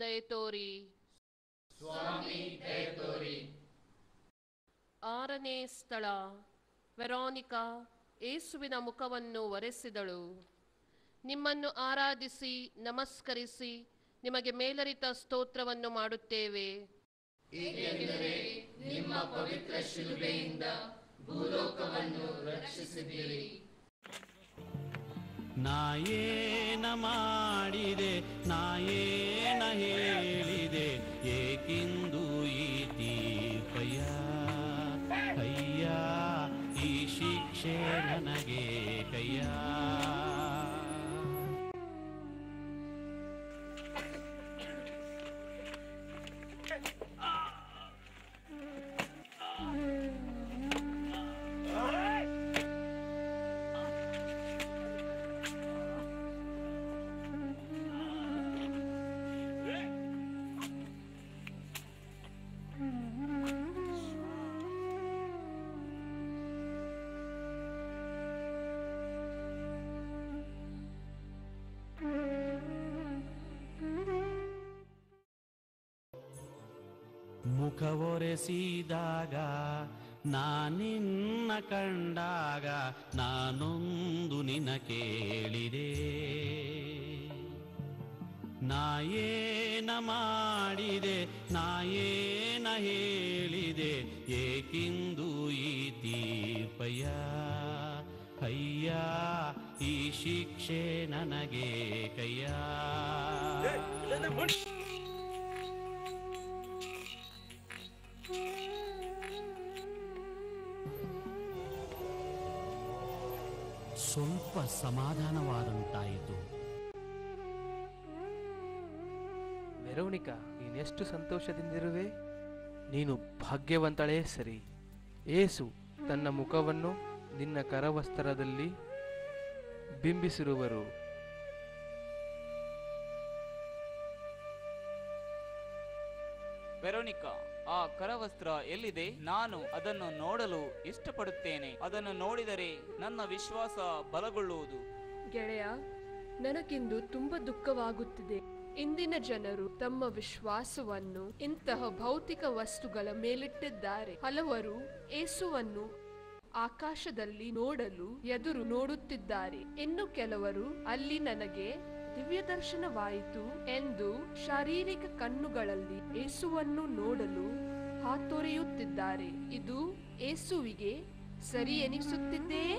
ದಯತೋರಿ. ಸ್ವಾಮಿ ದಯತೋರಿ. 6ನೇ ಸ್ಥಳ. ವೆರೋನಿಕಾ ಯೇಸುವಿನ ಮುಖವನ್ನು ಒರೆಸಿದಳು. ನಿಮ್ಮನ್ನು ಆರಾಧಿಸಿ ನಮಸ್ಕರಿಸಿ ನಿಮಗೆ ಮೇಲರಿತ ಸ್ತೋತ್ರವನ್ನು ಮಾಡುತ್ತೇವೆ, ಏಕೆಂದರೆ ನಿಮ್ಮ ಪವಿತ್ರ ಶಿಲುಬೆಯಿಂದ ಭೂಲೋಕವನ್ನು ರಕ್ಷಿಸಿದ್ದೀರಿ. ನಾಯೇನ ಮಾಡಿದೆ, ನಾಯೇನ ಹೇಳಿದೆ, ಏಕಿಂದು ಈ ತೀರ್ಪಯ್ಯ, ಅಯ್ಯ ಈ ಶಿಕ್ಷೆ ನನಗೆ ಕಯ್ಯ. ಮುಖವೊರೆಸಿದಾಗ ನಾನಿನ್ನ ಕಂಡಾಗ ನಾನೊಂದು ನಿನ ಕೇಳಿದೆ, ನಾಯೇನ ಮಾಡಿದೆ, ನಾಯೇನ ಹೇಳಿದೆ, ಏಕಿಂದು ಈ ತೀರ್ಪಯ್ಯ, ಅಯ್ಯ ಈ ಶಿಕ್ಷೆ ನನಗೆ ಕಯ್ಯ. ಸ್ವಲ್ಪ ಸಮಾಧಾನವಾದಂತಾಯಿತು. ವೆರೋನಿಕಾ, ನೀನೆಷ್ಟು ಸಂತೋಷದಿಂದಿರುವೆ. ನೀನು ಭಾಗ್ಯವಂತಳೇ ಸರಿ. ಏಸು ತನ್ನ ಮುಖವನ್ನು ನಿನ್ನ ಕರವಸ್ತ್ರದಲ್ಲಿ ಬಿಂಬಿಸಿರುವರು. ವೆರೋನಿಕಾ, ಆ ಕರವಸ್ತ್ರ ಎಲ್ಲಿದೆ? ನಾನು ಅದನ್ನು ನೋಡಲು ಇಷ್ಟಪಡುತ್ತೇನೆ. ಅದನ್ನು ನೋಡಿದರೆ ನನ್ನ ವಿಶ್ವಾಸ ಬಲಗೊಳ್ಳುವುದು. ಗೆಳೆಯ, ನನಗಿಂದು ತುಂಬಾ ದುಃಖವಾಗುತ್ತಿದೆ. ಇಂದಿನ ಜನರು ತಮ್ಮ ವಿಶ್ವಾಸವನ್ನು ಇಂತಹ ಭೌತಿಕ ವಸ್ತುಗಳ ಮೇಲಿಟ್ಟಿದ್ದಾರೆ. ಹಲವರು ಯೇಸುವನ್ನು ಆಕಾಶದಲ್ಲಿ ನೋಡಲು ಎದುರು ನೋಡುತ್ತಿದ್ದಾರೆ. ಇನ್ನು ಕೆಲವರು ಅಲ್ಲಿ ನನಗೆ ದಿವ್ಯ ದರ್ಶನವಾಯಿತು ಎಂದು ಶಾರೀರಿಕ ಕಣ್ಣುಗಳಲ್ಲಿ ಯೇಸುವನ್ನು ನೋಡಲು ಹಾತೊರೆಯುತ್ತಿದ್ದಾರೆ. ಇದು ಯೇಸುವಿಗೆ ಸರಿ ಎನಿಸುತ್ತಿದೆಯೇ?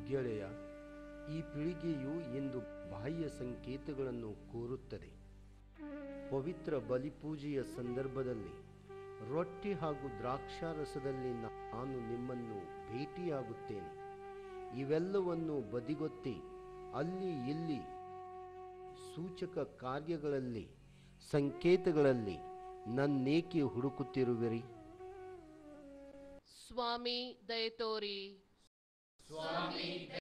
ಗೆಳೆಯ, ಈ ಪೀಳಿಗೆಯು ಇಂದು ಬಾಹ್ಯ ಸಂಕೇತಗಳನ್ನು ಕೋರುತ್ತದೆ. ಪವಿತ್ರ ಬಲಿಪೂಜೆಯ ಸಂದರ್ಭದಲ್ಲಿ ರೊಟ್ಟಿ ಹಾಗೂ ದ್ರಾಕ್ಷಾರಸದಲ್ಲಿ ನಾನು ನಿಮ್ಮನ್ನು ಭೇಟಿಯಾಗುತ್ತೇನೆ, ಇವೆಲ್ಲವನ್ನು ಬದಿಗೊತ್ತಿ ಅಲ್ಲಿ ಇಲ್ಲಿ ಸೂಚಕ ಕಾರ್ಯಗಳಲ್ಲಿ ಸಂಕೇತಗಳಲ್ಲಿ ನನ್ನೇಕೆ ಹುಡುಕುತ್ತಿರುವಿರಿ? ಸ್ವಾಮಿ ದಯತೋರಿ. ಸ್ವಾಮಿ